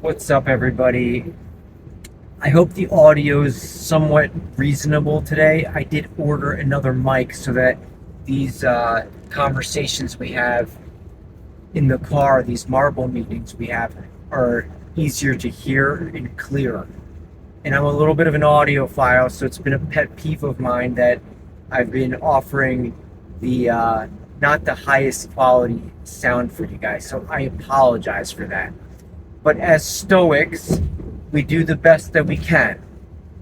What's up, everybody? I hope the audio is somewhat reasonable today. I did order another mic so that these conversations we have in the car, these marble meetings we have, are easier to hear and clearer. And I'm a little bit of an audiophile, so it's been a pet peeve of mine that I've been offering the not the highest quality sound for you guys. So I apologize for that. But as Stoics, we do the best that we can,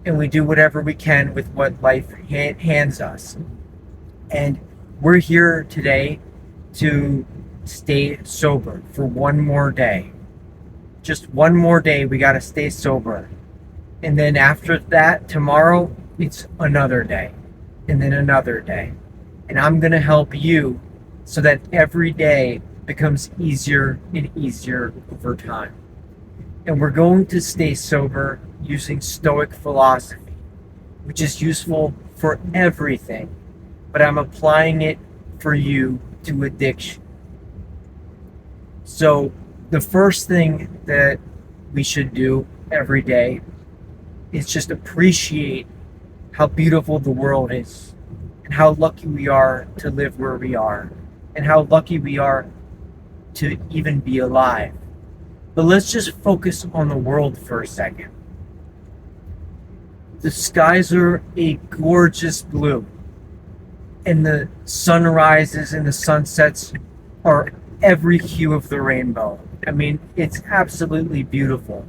and we do whatever we can with what life hands us. And we're here today to stay sober for one more day. Just one more day, we got to stay sober. And then after that, tomorrow, it's another day, and then another day. And I'm going to help you so that every day becomes easier and easier over time. And we're going to stay sober using Stoic philosophy, which is useful for everything, but I'm applying it for you to addiction. So the first thing that we should do every day is just appreciate how beautiful the world is, and how lucky we are to live where we are, and how lucky we are to even be alive. But let's just focus on the world for a second. The skies are a gorgeous blue, and the sunrises and the sunsets are every hue of the rainbow. I mean, it's absolutely beautiful.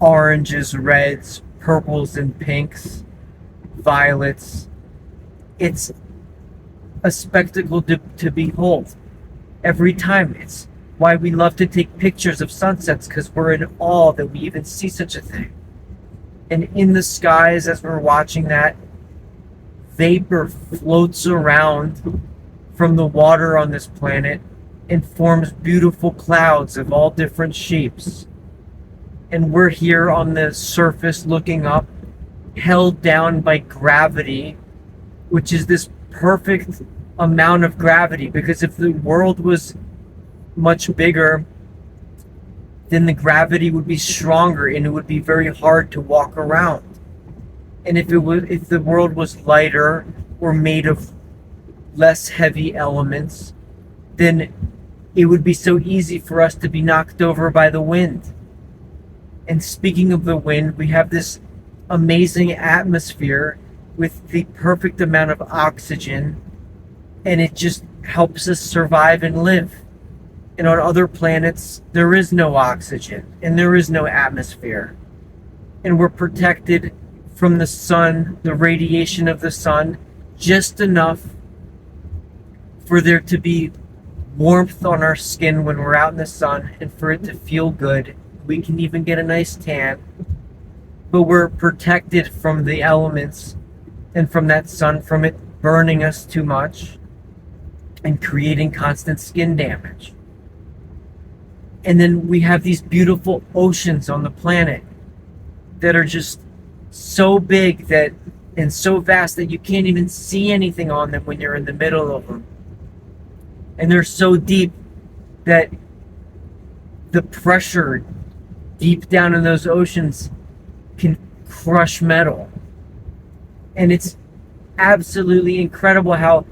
Oranges, reds, purples, and pinks, violets. It's a spectacle to behold every time. It's why we love to take pictures of sunsets, because we're in awe that we even see such a thing. And in the skies, as we're watching that, vapor floats around from the water on this planet and forms beautiful clouds of all different shapes. And we're here on the surface looking up, held down by gravity, which is this perfect amount of gravity, because if the world was much bigger, then the gravity would be stronger and it would be very hard to walk around. And if the world was lighter or made of less heavy elements, then it would be so easy for us to be knocked over by the wind. And speaking of the wind, we have this amazing atmosphere with the perfect amount of oxygen, and it just helps us survive and live. And on other planets, there is no oxygen and there is no atmosphere. And we're protected from the sun, the radiation of the sun, just enough for there to be warmth on our skin when we're out in the sun, and for it to feel good. We can even get a nice tan. But we're protected from the elements and from that sun, from it burning us too much and creating constant skin damage. And then we have these beautiful oceans on the planet that are just so big that and so vast that you can't even see anything on them when you're in the middle of them. And they're so deep that the pressure deep down in those oceans can crush metal. And it's absolutely incredible how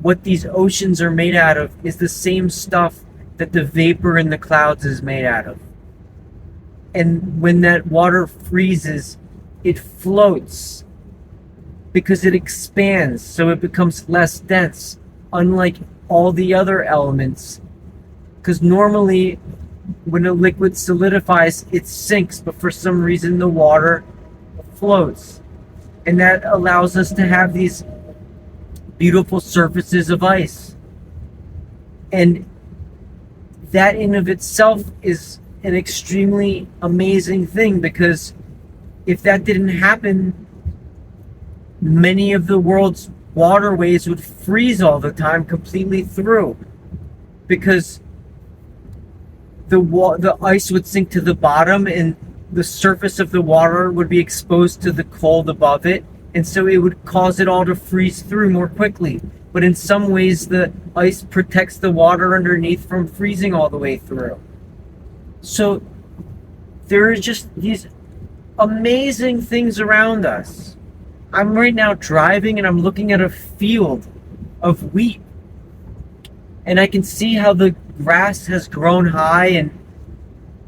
what these oceans are made out of is the same stuff that the vapor in the clouds is made out of. And when that water freezes, it floats because it expands, so it becomes less dense, unlike all the other elements. Because normally when a liquid solidifies, it sinks, but for some reason the water floats. And that allows us to have these beautiful surfaces of ice. And that in of itself is an extremely amazing thing, because if that didn't happen, many of the world's waterways would freeze all the time completely through, because the ice would sink to the bottom and the surface of the water would be exposed to the cold above it, and so it would cause it all to freeze through more quickly. But in some ways, the ice protects the water underneath from freezing all the way through. So There are just these amazing things around us. I'm right now driving and I'm looking at a field of wheat, and I can see how the grass has grown high, and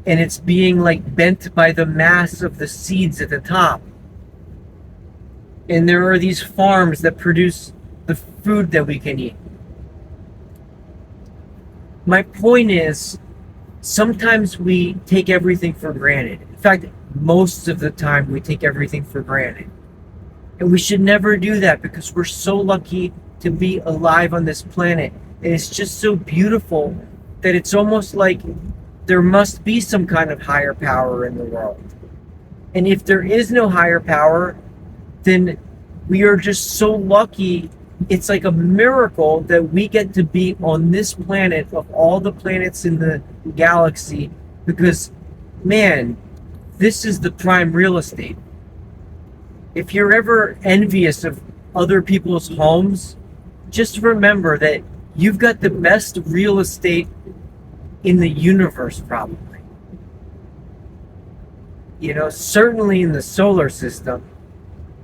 it's being like bent by the mass of the seeds at the top. And there are these farms that produce the food that we can eat. My point is, sometimes we take everything for granted. In fact, most of the time we take everything for granted. And we should never do that, because we're so lucky to be alive on this planet. And it's just so beautiful that it's almost like there must be some kind of higher power in the world. And if there is no higher power, then we are just so lucky. It's like a miracle that we get to be on this planet of all the planets in the galaxy, because, man, this is the prime real estate. If you're ever envious of other people's homes, just remember that you've got the best real estate in the universe, probably. You know, certainly in the solar system.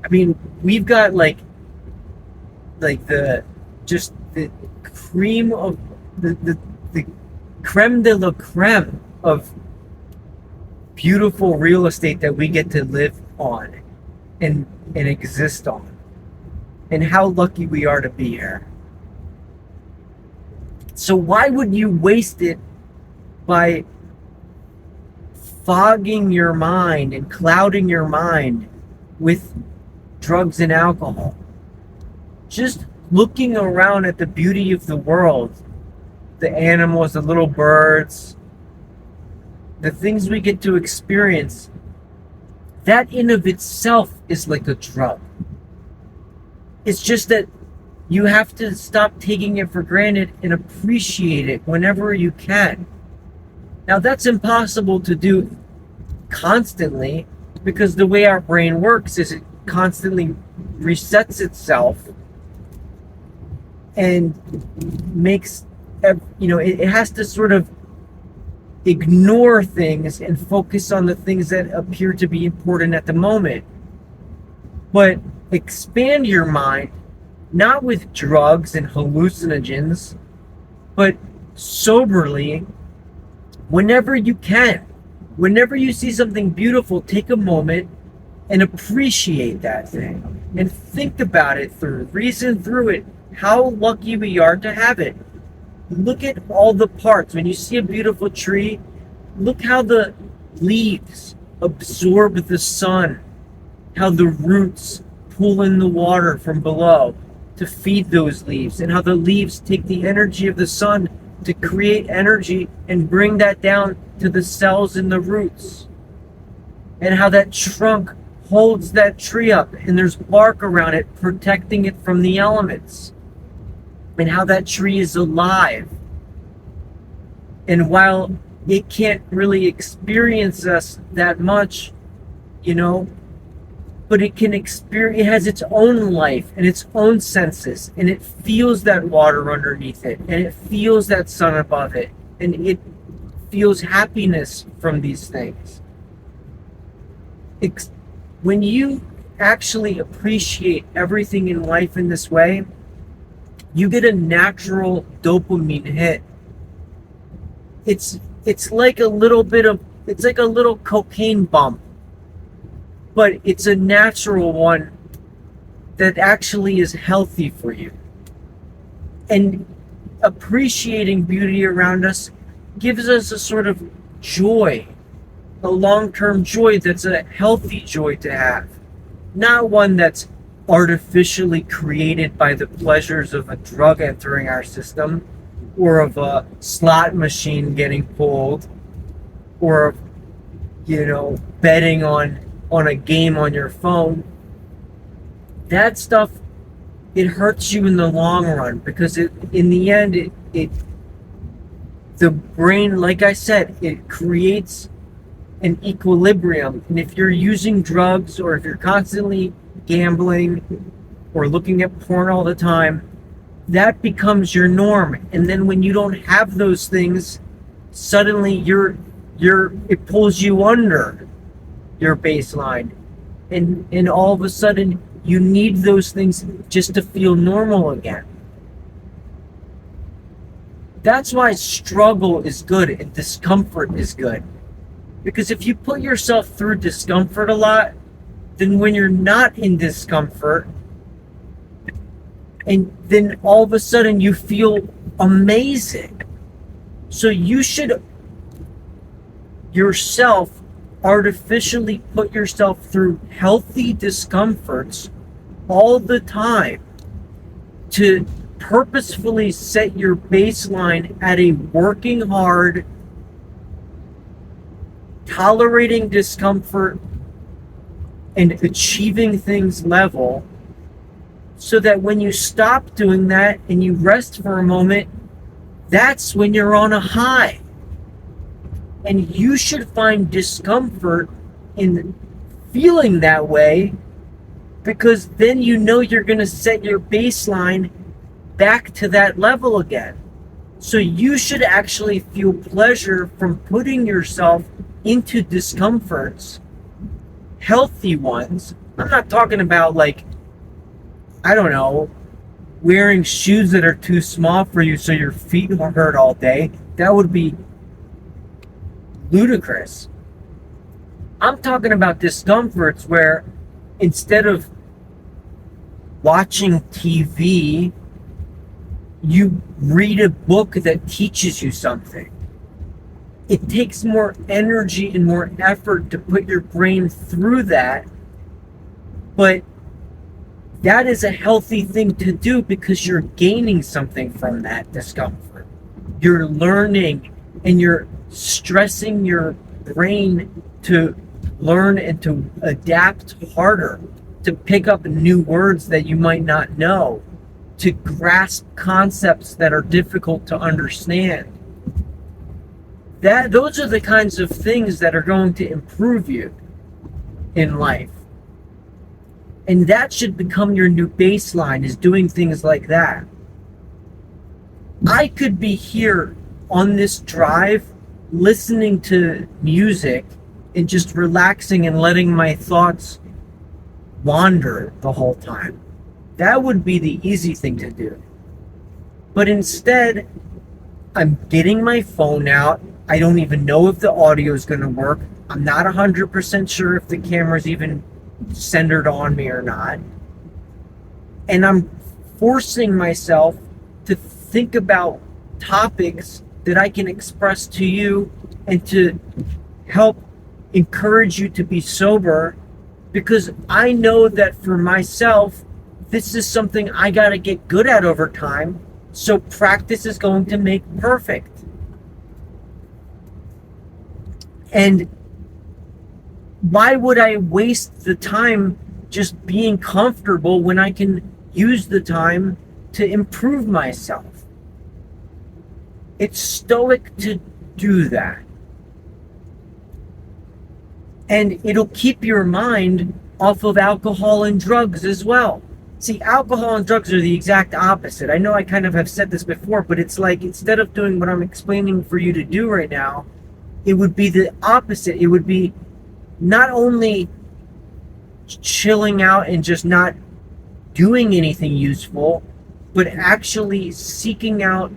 I mean, we've got like the cream of the creme de la creme of beautiful real estate that we get to live on and exist on. And how lucky we are to be here. So why would you waste it by fogging your mind and clouding your mind with drugs and alcohol? Just looking around at the beauty of the world, the animals, the little birds, the things we get to experience, that in of itself is like a drug. It's just that you have to stop taking it for granted and appreciate it whenever you can. Now, that's impossible to do constantly, because the way our brain works is it constantly resets itself and makes, it has to sort of ignore things and focus on the things that appear to be important at the moment. But expand your mind, not with drugs and hallucinogens, but soberly, whenever you can. Whenever you see something beautiful, take a moment and appreciate that thing. And think about it reason through it, how lucky we are to have it. Look at all the parts. When you see a beautiful tree, look how the leaves absorb the sun, how the roots pull in the water from below to feed those leaves, and how the leaves take the energy of the sun to create energy and bring that down to the cells in the roots, and how that trunk holds that tree up and there's bark around it protecting it from the elements, and how that tree is alive. And while it can't really experience us that much, but it can experience, it has its own life and its own senses, and it feels that water underneath it, and it feels that sun above it, and it feels happiness from these things. When you actually appreciate everything in life in this way, you get a natural dopamine hit. It's like a little cocaine bump, but it's a natural one that actually is healthy for you. And appreciating beauty around us gives us a sort of joy, a long-term joy that's a healthy joy to have, not one that's artificially created by the pleasures of a drug entering our system, or of a slot machine getting pulled, or betting on a game on your phone. That stuff, it hurts you in the long run, because in the end the brain, like I said, it creates an equilibrium. And if you're using drugs, or if you're constantly gambling or looking at porn all the time, that becomes your norm. And then when you don't have those things, suddenly you're it pulls you under your baseline, and all of a sudden you need those things just to feel normal again. That's why struggle is good and discomfort is good. Because if you put yourself through discomfort a lot, then when you're not in discomfort, and then all of a sudden you feel amazing. So you should yourself artificially put yourself through healthy discomforts all the time to purposefully set your baseline at a working hard, tolerating discomfort, and achieving things level, so that when you stop doing that and you rest for a moment, that's when you're on a high. And you should find discomfort in feeling that way, because then you know you're going to set your baseline back to that level again. So you should actually feel pleasure from putting yourself into discomforts, healthy ones. I'm not talking about, like, I don't know, wearing shoes that are too small for you so your feet will hurt all day. That would be ludicrous. I'm talking about discomforts where instead of watching TV, you read a book that teaches you something. It takes more energy and more effort to put your brain through that, but that is a healthy thing to do because you're gaining something from that discomfort. You're learning and you're stressing your brain to learn and to adapt harder, to pick up new words that you might not know, to grasp concepts that are difficult to understand. Those are the kinds of things that are going to improve you in life. And that should become your new baseline, is doing things like that. I could be here on this drive listening to music and just relaxing and letting my thoughts wander the whole time. That would be the easy thing to do. But instead, I'm getting my phone out. I don't even know if the audio is going to work. I'm not 100% sure if the camera's even centered on me or not. And I'm forcing myself to think about topics that I can express to you and to help encourage you to be sober, because I know that for myself, this is something I got to get good at over time. So practice is going to make perfect. And why would I waste the time just being comfortable when I can use the time to improve myself? It's Stoic to do that. And it'll keep your mind off of alcohol and drugs as well. See, alcohol and drugs are the exact opposite. I know I kind of have said this before, but it's like, instead of doing what I'm explaining for you to do right now, it would be the opposite. It would be not only chilling out and just not doing anything useful, but actually seeking out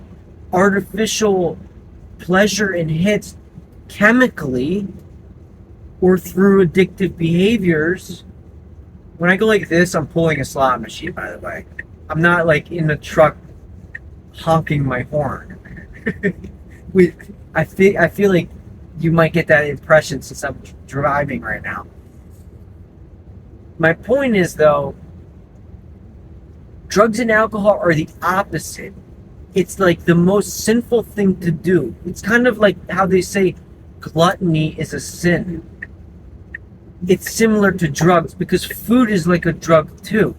artificial pleasure and hits chemically or through addictive behaviors. When I go like this, I'm pulling a slot machine, by the way. I'm not like in the truck honking my horn. I feel like you might get that impression since I'm driving right now. My point is, though, drugs and alcohol are the opposite. It's like the most sinful thing to do. It's kind of like how they say gluttony is a sin. It's similar to drugs because food is like a drug too.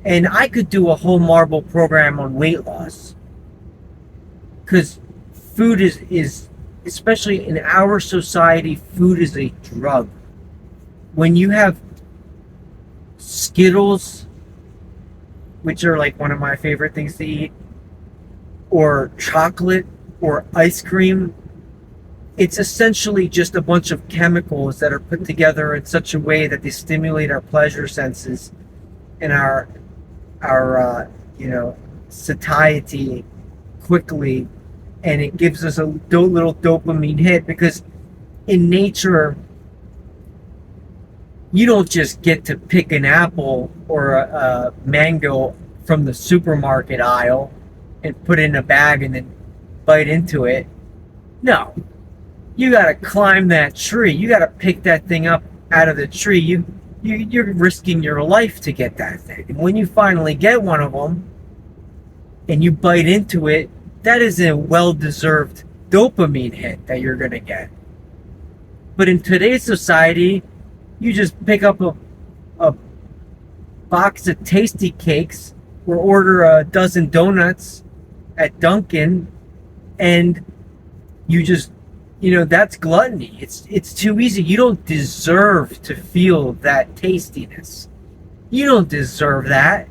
And I could do a whole Marble program on weight loss, because food is, especially in our society, food is a drug. When you have Skittles, which are like one of my favorite things to eat, or chocolate or ice cream, It's essentially just a bunch of chemicals that are put together in such a way that they stimulate our pleasure senses and our satiety quickly, and it gives us a little dopamine hit. Because in nature, you don't just get to pick an apple or a mango from the supermarket aisle and put it in a bag and then bite into it. No, you got to climb that tree. You got to pick that thing up out of the tree. You're risking your life to get that thing. And when you finally get one of them and you bite into it, that is a well-deserved dopamine hit that you're going to get. But in today's society, you just pick up a box of tasty cakes or order a dozen donuts at Dunkin', and you just, that's gluttony. It's too easy. You don't deserve to feel that tastiness. You don't deserve that.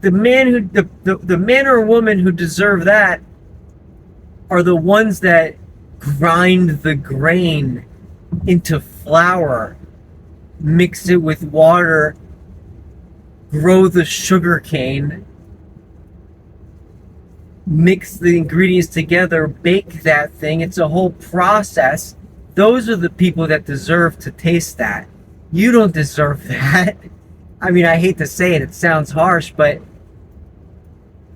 The man or woman who deserve that are the ones that grind the grain into flour, mix it with water, grow the sugar cane, mix the ingredients together, bake that thing. It's a whole process. Those are the people that deserve to taste that. You don't deserve that. I mean, I hate to say it, it sounds harsh, but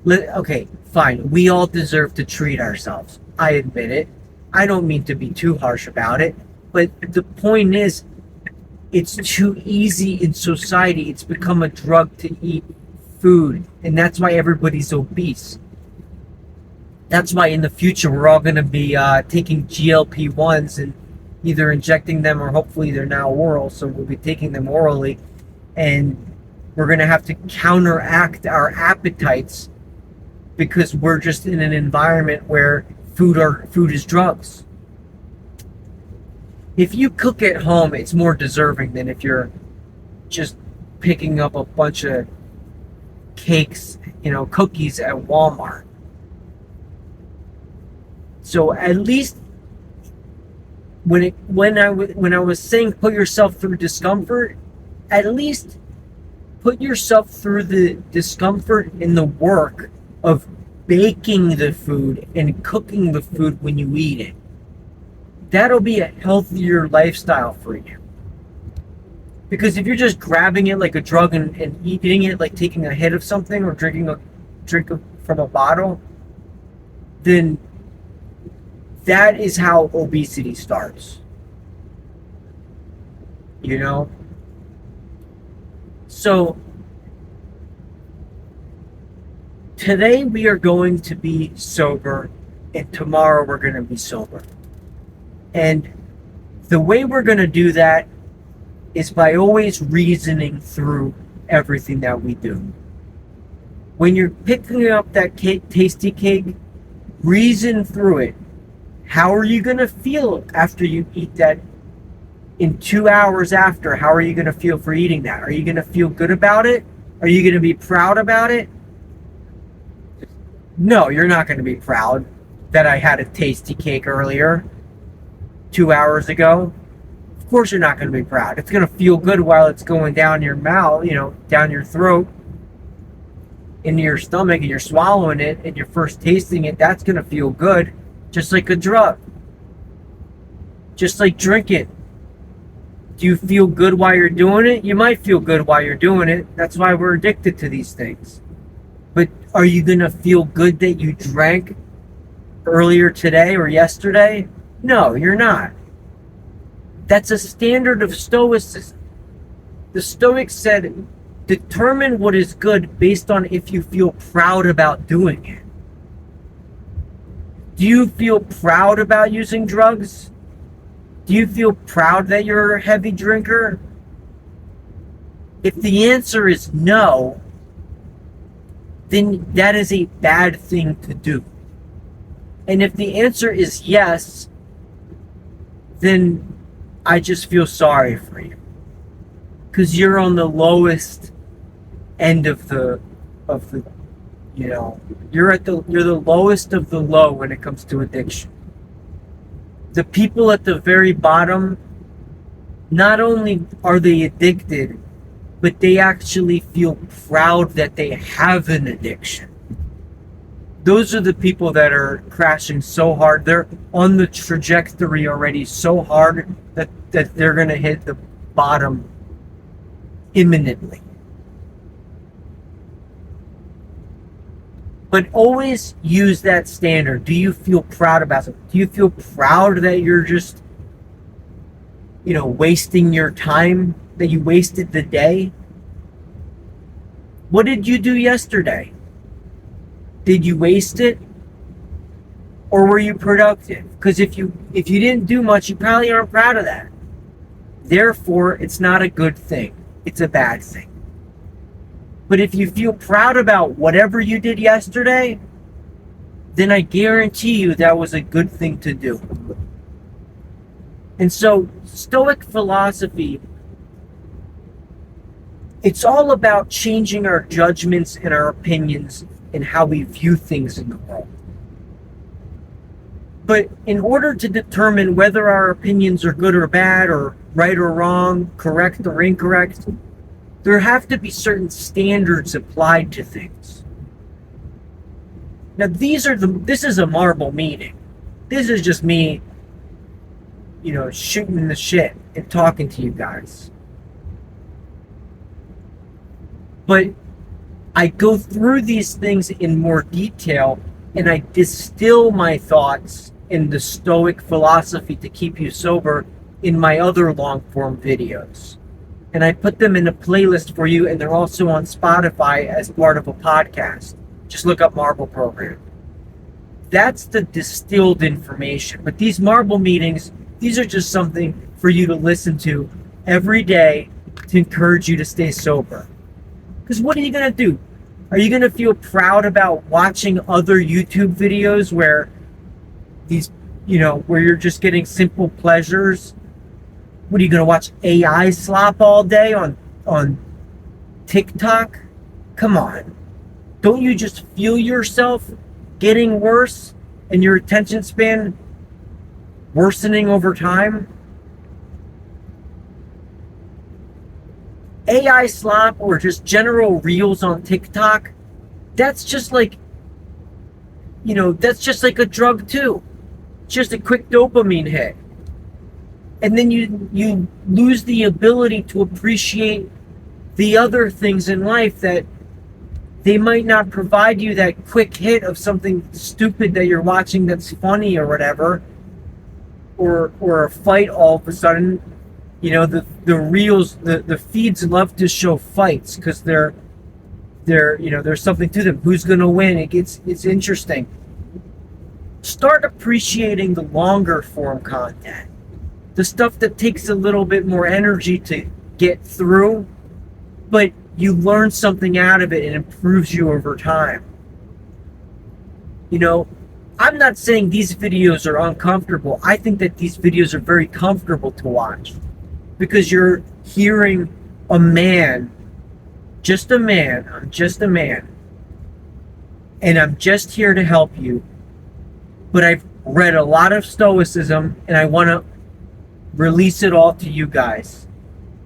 okay, fine. We all deserve to treat ourselves. I admit it. I don't mean to be too harsh about it, but the point is, it's too easy in society. It's become a drug to eat food, and that's why everybody's obese. That's why in the future we're all going to be taking GLP-1s and either injecting them, or hopefully they're now oral, so we'll be taking them orally, and we're going to have to counteract our appetites because we're just in an environment where food is drugs. If you cook at home, it's more deserving than if you're just picking up a bunch of cakes, cookies at Walmart. So at least when I was saying put yourself through discomfort, at least put yourself through the discomfort in the work of baking the food and cooking the food when you eat it. That'll be a healthier lifestyle for you. Because if you're just grabbing it like a drug and eating it like taking a hit of something or drinking a drink from a bottle, then that is how obesity starts. So today we are going to be sober, and tomorrow we're going to be sober. And the way we're going to do that is by always reasoning through everything that we do. When you're picking up that tasty cake, reason through it. How are you going to feel after you eat that? In 2 hours after, how are you going to feel for eating that? Are you going to feel good about it? Are you going to be proud about it? No, you're not going to be proud that I had a tasty cake earlier, 2 hours ago. Of course you're not going to be proud. It's going to feel good while it's going down your mouth, down your throat, into your stomach, and you're swallowing it, and you're first tasting it. That's going to feel good, just like a drug. Just like drinking. Do you feel good while you're doing it? You might feel good while you're doing it. That's why we're addicted to these things. But are you going to feel good that you drank earlier today or yesterday? No, you're not. That's a standard of Stoicism. The Stoics said, determine what is good based on if you feel proud about doing it. Do you feel proud about using drugs? Do you feel proud that you're a heavy drinker? If the answer is no, then that is a bad thing to do. And if the answer is yes, then I just feel sorry for you. Because you're on the lowest end of the you're the lowest of the low when it comes to addiction. The people at the very bottom, not only are they addicted, but they actually feel proud that they have an addiction. Those are the people that are crashing so hard. They're on the trajectory already so hard that they're going to hit the bottom imminently. But always use that standard. Do you feel proud about something? Do you feel proud that you're just, wasting your time, that you wasted the day? What did you do yesterday? Did you waste it? Or were you productive? Because if you didn't do much, you probably aren't proud of that. Therefore, it's not a good thing. It's a bad thing. But if you feel proud about whatever you did yesterday, then I guarantee you that was a good thing to do. And so, Stoic philosophy, it's all about changing our judgments and our opinions and how we view things in the world. But in order to determine whether our opinions are good or bad, or right or wrong, correct or incorrect, there have to be certain standards applied to things. Now, this is a marble meeting. This is just me, shooting the shit and talking to you guys. But I go through these things in more detail, and I distill my thoughts in the Stoic philosophy to keep you sober in my other long-form videos. And I put them in a playlist for you, and they're also on Spotify as part of a podcast. Just look up Marble Program. That's the distilled information. But these Marble meetings, these are just something for you to listen to every day to encourage you to stay sober. Because what are you going to do? Are you going to feel proud about watching other YouTube videos where where you're just getting simple pleasures? What are you going to watch AI slop all day on TikTok? Come on. Don't you just feel yourself getting worse and your attention span worsening over time? AI slop or just general reels on TikTok, that's just like a drug too. Just a quick dopamine hit. And then you lose the ability to appreciate the other things in life that they might not provide you that quick hit of something stupid that you're watching that's funny or whatever, or a fight all of a sudden. The reels, the feeds love to show fights because they're there's something to them. Who's gonna win? It's interesting. Start appreciating the longer form content. The stuff that takes a little bit more energy to get through, but you learn something out of it and improves you over time. I'm not saying these videos are uncomfortable. I think that these videos are very comfortable to watch because you're hearing a man, just a man. I'm just a man. And I'm just here to help you. But I've read a lot of Stoicism and I want to release it all to you guys.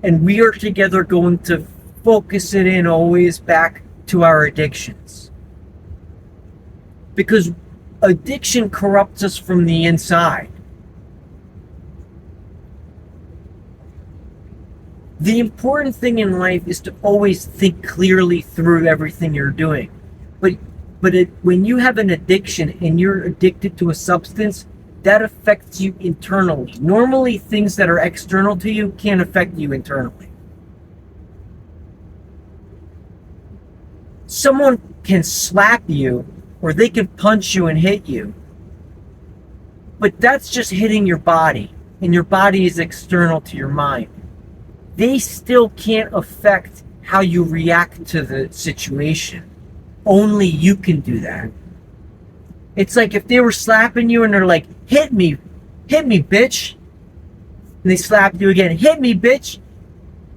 And we are together going to focus it in always back to our addictions. Because addiction corrupts us from the inside. The important thing in life is to always think clearly through everything you're doing. But when you have an addiction and you're addicted to a substance, that affects you internally. Normally, things that are external to you can't affect you internally. Someone can slap you or they can punch you and hit you. But that's just hitting your body, and your body is external to your mind. They still can't affect how you react to the situation. Only you can do that. It's like if they were slapping you and they're like, hit me, bitch. And they slap you again, hit me, bitch.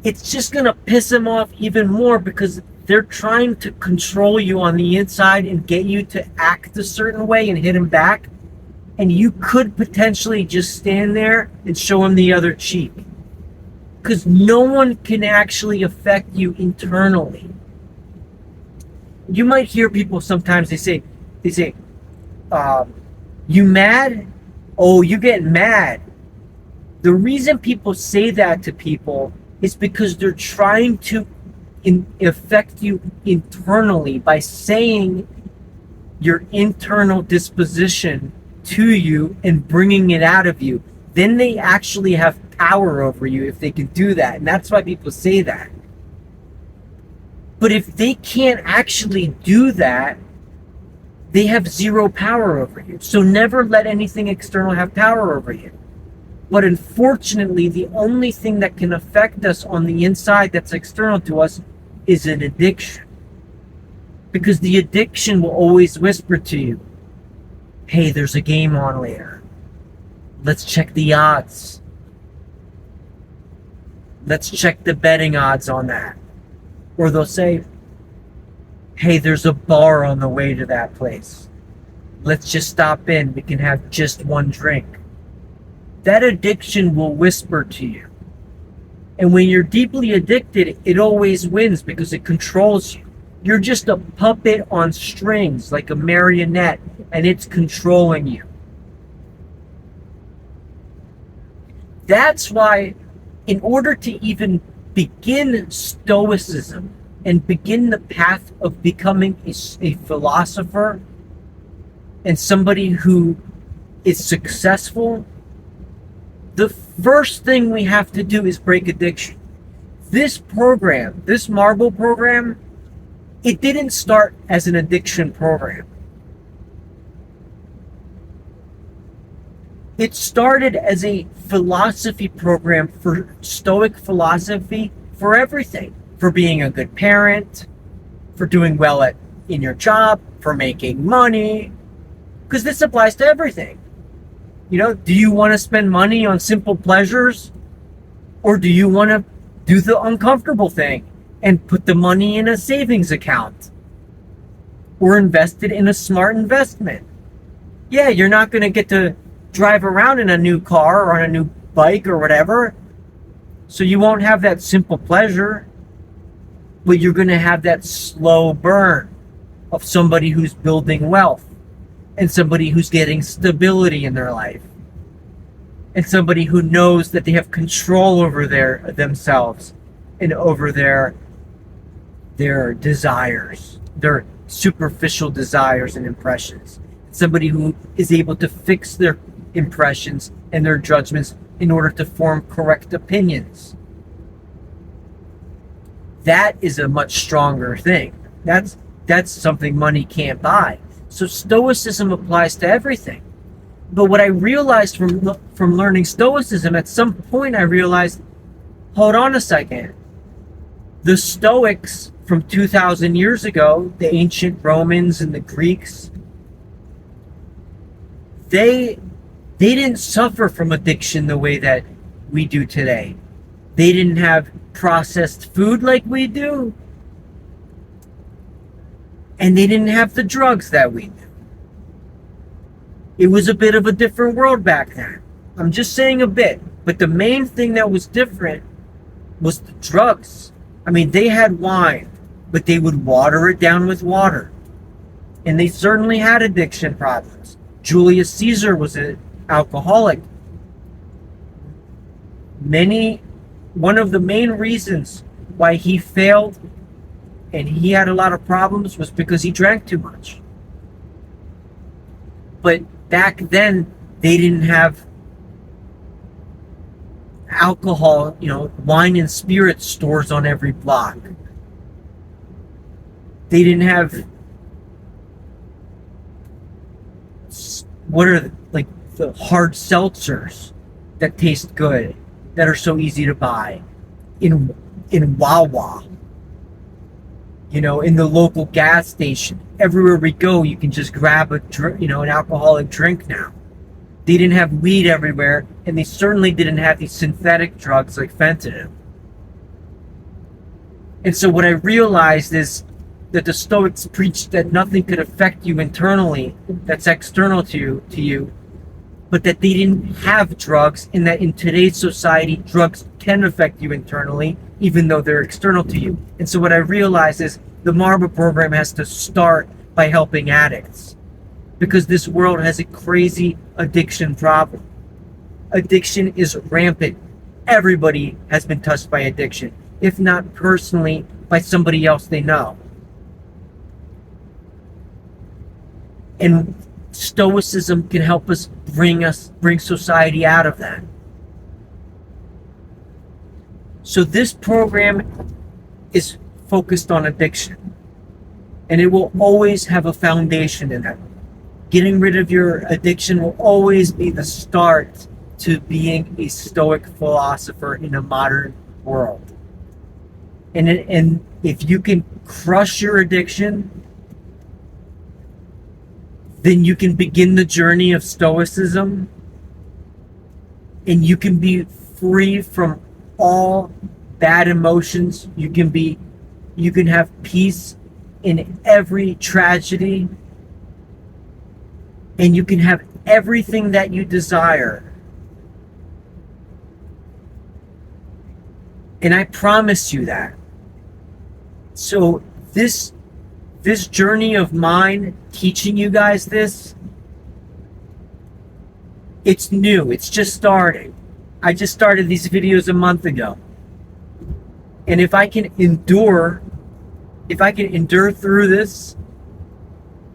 It's just going to piss them off even more because they're trying to control you on the inside and get you to act a certain way and hit them back. And you could potentially just stand there and show them the other cheek. Because no one can actually affect you internally. You might hear people sometimes, they say, you mad? Oh, you get mad. The reason people say that to people is because they're trying to affect you internally by saying your internal disposition to you and bringing it out of you. Then they actually have power over you if they can do that. And that's why people say that. But if they can't actually do that, they have zero power over you. So never let anything external have power over you. But unfortunately, the only thing that can affect us on the inside that's external to us is an addiction. Because the addiction will always whisper to you, hey, there's a game on later. Let's check the odds. Let's check the betting odds on that. Or they'll say, hey, there's a bar on the way to that place. Let's just stop in. We can have just one drink. That addiction will whisper to you. And when you're deeply addicted, it always wins because it controls you. You're just a puppet on strings, like a marionette, and it's controlling you. That's why, in order to even begin Stoicism and begin the path of becoming a philosopher and somebody who is successful, the first thing we have to do is break addiction. This program, this Marble program, it didn't start as an addiction program. It started as a philosophy program for Stoic philosophy for everything. For being a good parent, for doing well in your job, for making money. Because this applies to everything. You know, do you want to spend money on simple pleasures? Or do you want to do the uncomfortable thing and put the money in a savings account? Or invest it in a smart investment? Yeah, you're not going to get to drive around in a new car or on a new bike or whatever. So you won't have that simple pleasure. But you're going to have that slow burn of somebody who's building wealth. And somebody who's getting stability in their life. And somebody who knows that they have control over themselves and over their desires, their superficial desires and impressions. Somebody who is able to fix their impressions and their judgments in order to form correct opinions. That is a much stronger thing. That's something money can't buy. So Stoicism applies to everything. But what I realized from learning Stoicism, at some point I realized, hold on a second. The Stoics from 2,000 years ago, the ancient Romans and the Greeks, they didn't suffer from addiction the way that we do today. They didn't have processed food like we do. And they didn't have the drugs that we do. It was a bit of a different world back then. I'm just saying a bit. But the main thing that was different was the drugs. I mean, they had wine, but they would water it down with water. And they certainly had addiction problems. Julius Caesar was an alcoholic. One of the main reasons why he failed and he had a lot of problems was because he drank too much. But back then, they didn't have alcohol, wine and spirit stores on every block. They didn't have, the hard seltzers that taste good, that are so easy to buy in Wawa. In the local gas station. Everywhere we go, you can just grab an alcoholic drink now. They didn't have weed everywhere, and they certainly didn't have these synthetic drugs like fentanyl. And so what I realized is that the Stoics preached that nothing could affect you internally that's external to you, but that they didn't have drugs, and that in today's society, drugs can affect you internally, even though they're external to you. And so what I realized is the MARBA program has to start by helping addicts, because this world has a crazy addiction problem. Addiction is rampant. Everybody has been touched by addiction, if not personally, by somebody else they know. And Stoicism can help us bring society out of that. So this program is focused on addiction, and it will always have a foundation in it. Getting rid of your addiction will always be the start to being a Stoic philosopher in a modern world. And if you can crush your addiction, then you can begin the journey of Stoicism, and you can be free from all bad emotions. You can have peace in every tragedy, and you can have everything that you desire. And I promise you that. So this journey of mine, teaching you guys this, it's new. It's just starting. I just started these videos a month ago. And if I can endure through this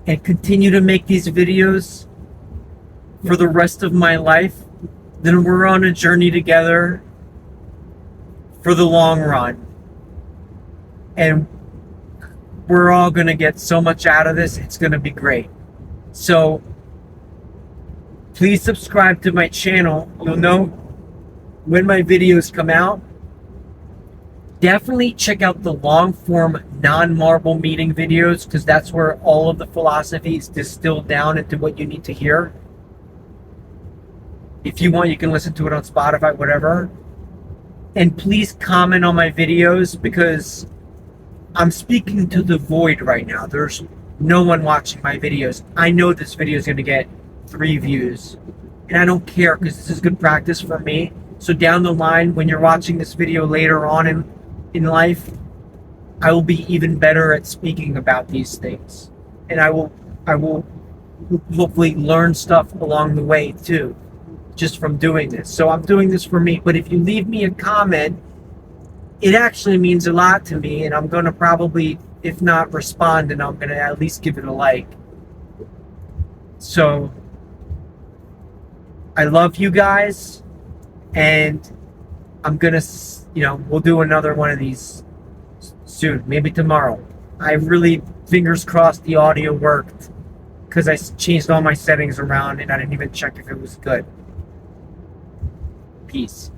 and continue to make these videos for the rest of my life, then we're on a journey together for the long run. And we're all going to get so much out of this. It's going to be great. So please subscribe to my channel. You'll know when my videos come out. Definitely check out the long form non-marble meeting videos, because that's where all of the philosophy is distilled down into what you need to hear. If you want, you can listen to it on Spotify, whatever. And please comment on my videos, because I'm speaking to the void right now. There's no one watching my videos. I know this video is going to get 3 views, and I don't care, because this is good practice for me. So down the line, when you're watching this video later on in life, I will be even better at speaking about these things, and I will hopefully learn stuff along the way too, just from doing this. So I'm doing this for me. But if you leave me a comment, it actually means a lot to me, and I'm going to probably, if not respond, and I'm going to at least give it a like. So I love you guys, and I'm going to, we'll do another one of these soon, maybe tomorrow. I really, fingers crossed, the audio worked, because I changed all my settings around and I didn't even check if it was good. Peace.